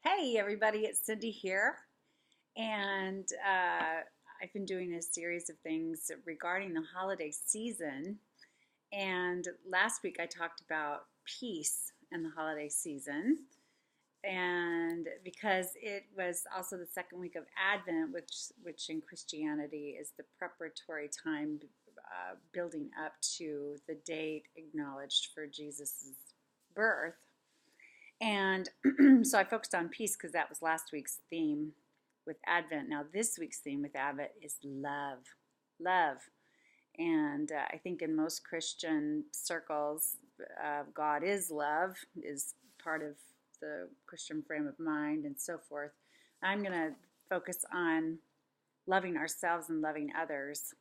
Hey everybody, it's Cindy here, and I've been doing a series of things regarding the holiday season. And last week I talked about peace in the holiday season, and because it was also the second week of Advent, which in Christianity is the preparatory time building up to the date acknowledged for Jesus' birth. And so I focused on peace because that was last week's theme with Advent. Now, this week's theme with Advent is love. Love. And I think in most Christian circles, God is love, is part of the Christian frame of mind and so forth. I'm going to focus on loving ourselves and loving others.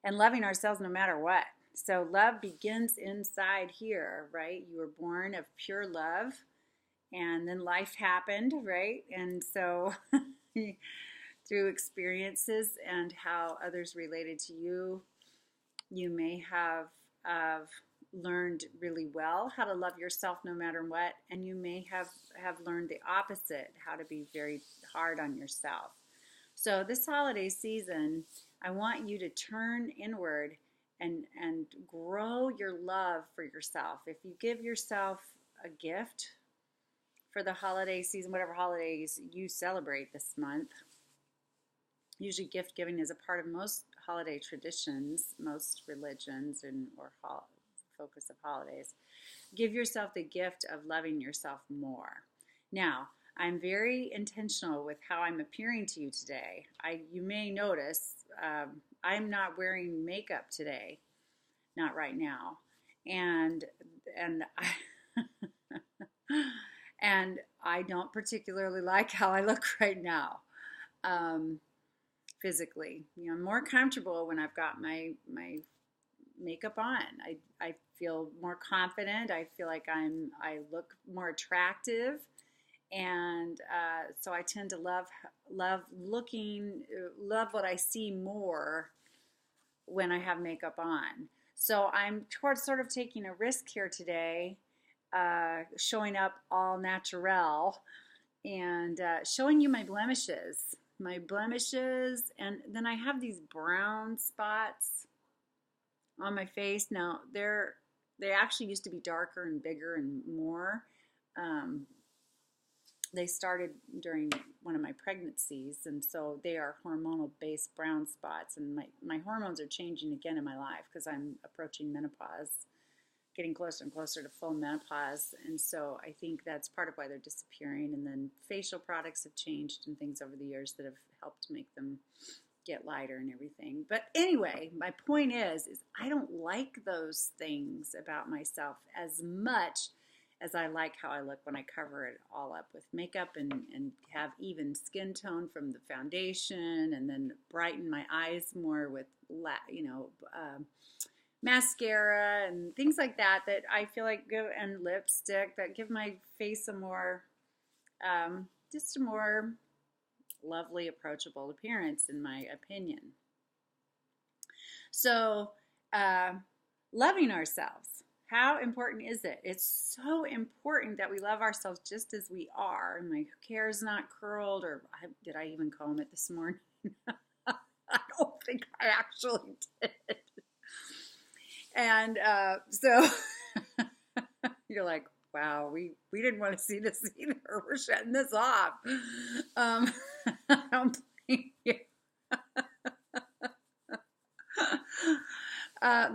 And loving ourselves no matter what. So love begins inside here, right? You were born of pure love, and then life happened, right? And so through experiences and how others related to you, you may have learned really well how to love yourself no matter what, and you may have learned the opposite, how to be very hard on yourself. So this holiday season, I want you to turn inward and grow your love for yourself. If you give yourself a gift for the holiday season, whatever holidays you celebrate this month, usually gift giving is a part of most holiday traditions, most religions, or focus of holidays. Give yourself the gift of loving yourself more. Now, I'm very intentional with how I'm appearing to you today. You may notice I'm not wearing makeup today, not right now, and I, and I don't particularly like how I look right now, physically. I'm more comfortable when I've got my makeup on. I feel more confident. I feel like I look more attractive. And so I tend to love what I see more when I have makeup on. So I'm towards sort of taking a risk here today, showing up all natural and showing you my blemishes, and then I have these brown spots on my face. Now they actually used to be darker and bigger and more. They started during one of my pregnancies, and so they are hormonal-based brown spots, and my hormones are changing again in my life because I'm approaching menopause, getting closer and closer to full menopause, and so I think that's part of why they're disappearing. And then facial products have changed and things over the years that have helped make them get lighter and everything. But anyway, my point is I don't like those things about myself as much as I like how I look when I cover it all up with makeup and have even skin tone from the foundation, and then brighten my eyes more with, mascara and things like that I feel like and lipstick that give my face a more, just a more lovely, approachable appearance, in my opinion. So, loving ourselves. How important is it? It's so important that we love ourselves just as we are. My hair's not curled, or did I even comb it this morning? I don't think I actually did. And so you're like, wow, we didn't want to see this either. We're shutting this off. I don't blame you.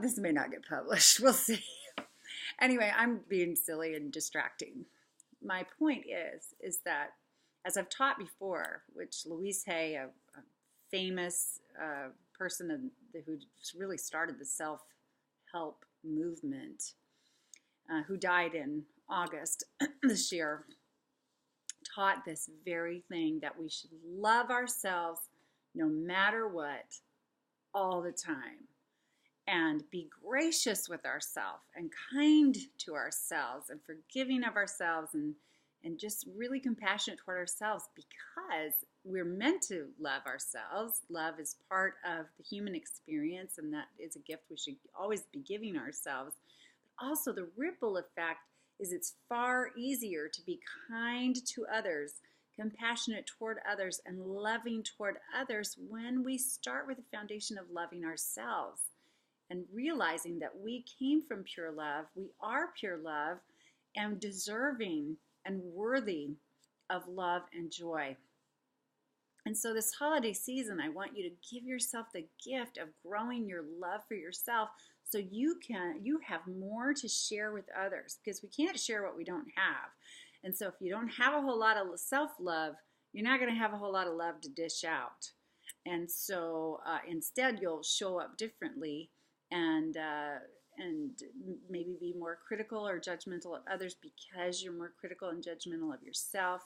This may not get published. We'll see. Anyway, I'm being silly and distracting. My point is that, as I've taught before, which Louise Hay, a famous person who really started the self-help movement, who died in August this year, taught this very thing, that we should love ourselves no matter what, all the time. And be gracious with ourselves and kind to ourselves and forgiving of ourselves, and just really compassionate toward ourselves, because we're meant to love ourselves. Love is part of the human experience, and that is a gift we should always be giving ourselves. But also the ripple effect is it's far easier to be kind to others, compassionate toward others, and loving toward others when we start with the foundation of loving ourselves and realizing that we came from pure love, we are pure love, and deserving and worthy of love and joy. And so this holiday season, I want you to give yourself the gift of growing your love for yourself so you have more to share with others, because we can't share what we don't have. And so if you don't have a whole lot of self-love, you're not going to have a whole lot of love to dish out. And so instead, you'll show up differently and maybe be more critical or judgmental of others because you're more critical and judgmental of yourself.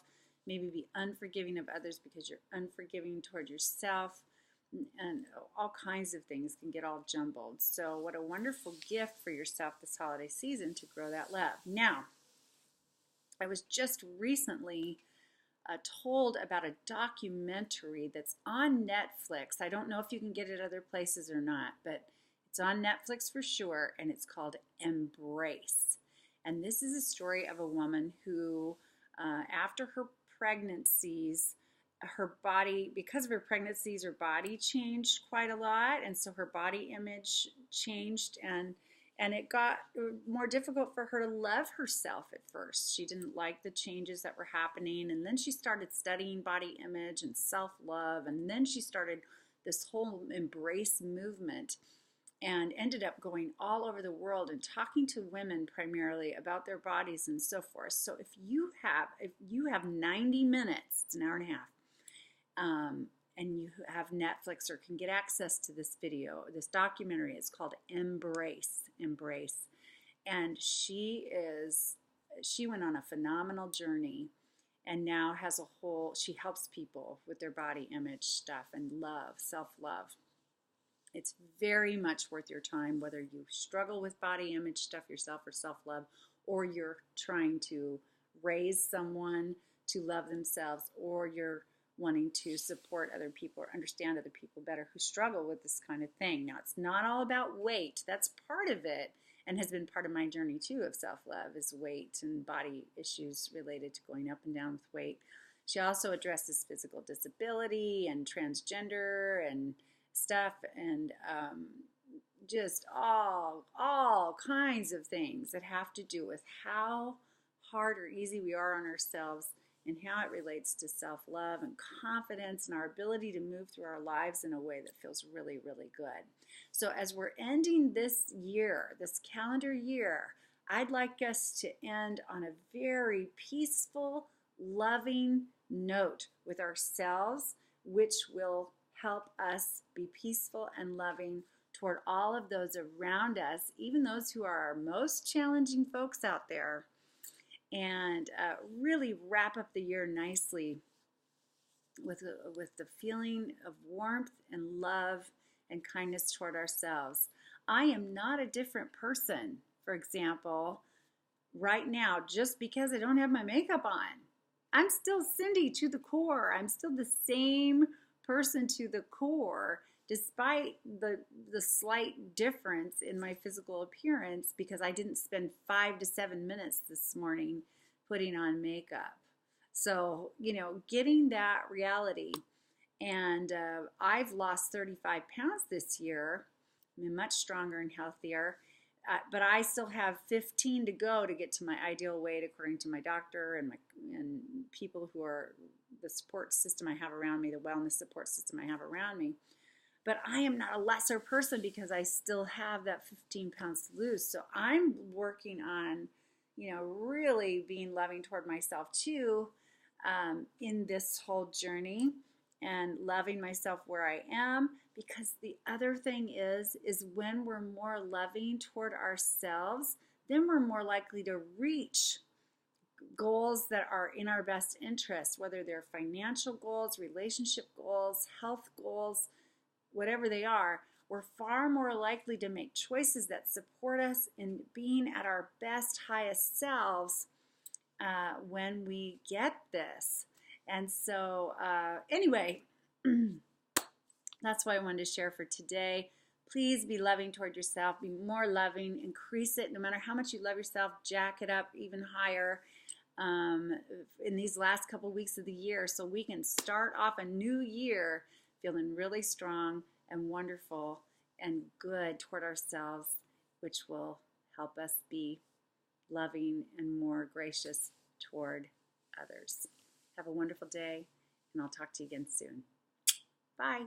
Maybe be unforgiving of others because you're unforgiving toward yourself. And all kinds of things can get all jumbled. So what a wonderful gift for yourself this holiday season to grow that love. Now, I was just recently told about a documentary that's on Netflix. I don't know if you can get it other places or not, but it's on Netflix for sure, and it's called Embrace. And this is a story of a woman who, after her pregnancies, her body, because of her pregnancies, her body changed quite a lot, and so her body image changed, and it got more difficult for her to love herself at first. She didn't like the changes that were happening, and then she started studying body image and self-love, and then she started this whole embrace movement and ended up going all over the world and talking to women primarily about their bodies and so forth. So if you have 90 minutes, it's an hour and a half, and you have Netflix or can get access to this video, this documentary, it's called Embrace. And she went on a phenomenal journey and now has she helps people with their body image stuff and love, self-love. It's very much worth your time, whether you struggle with body image stuff yourself or self-love, or you're trying to raise someone to love themselves, or you're wanting to support other people or understand other people better who struggle with this kind of thing. Now, it's not all about weight. That's part of it and has been part of my journey too of self-love, is weight and body issues related to going up and down with weight. She also addresses physical disability and transgender and stuff, and just all kinds of things that have to do with how hard or easy we are on ourselves and how it relates to self-love and confidence and our ability to move through our lives in a way that feels really, really good. So as we're ending this year, this calendar year, I'd like us to end on a very peaceful, loving note with ourselves, which will help us be peaceful and loving toward all of those around us, even those who are our most challenging folks out there, and really wrap up the year nicely with the feeling of warmth and love and kindness toward ourselves. I am not a different person, for example, right now just because I don't have my makeup on. I'm still Cindy to the core. I'm still the same person to the core, despite the slight difference in my physical appearance, because I didn't spend 5 to 7 minutes this morning putting on makeup. So, getting that reality. And I've lost 35 pounds this year. I'm much stronger and healthier. But I still have 15 to go to get to my ideal weight, according to my doctor and people who are the support system I have around me, the wellness support system I have around me. But I am not a lesser person because I still have that 15 pounds to lose. So I'm working on, really being loving toward myself too, in this whole journey, and loving myself where I am. Because the other thing is when we're more loving toward ourselves, then we're more likely to reach goals that are in our best interest, whether they're financial goals, relationship goals, health goals, whatever they are. We're far more likely to make choices that support us in being at our best, highest selves when we get this. And so anyway, that's what I wanted to share for today. please be loving toward yourself. Be more loving. Increase it no matter how much you love yourself. Jack it up even higher in these last couple weeks of the year so we can start off a new year feeling really strong and wonderful and good toward ourselves, which will help us be loving and more gracious toward others. Have a wonderful day, and I'll talk to you again soon. Bye.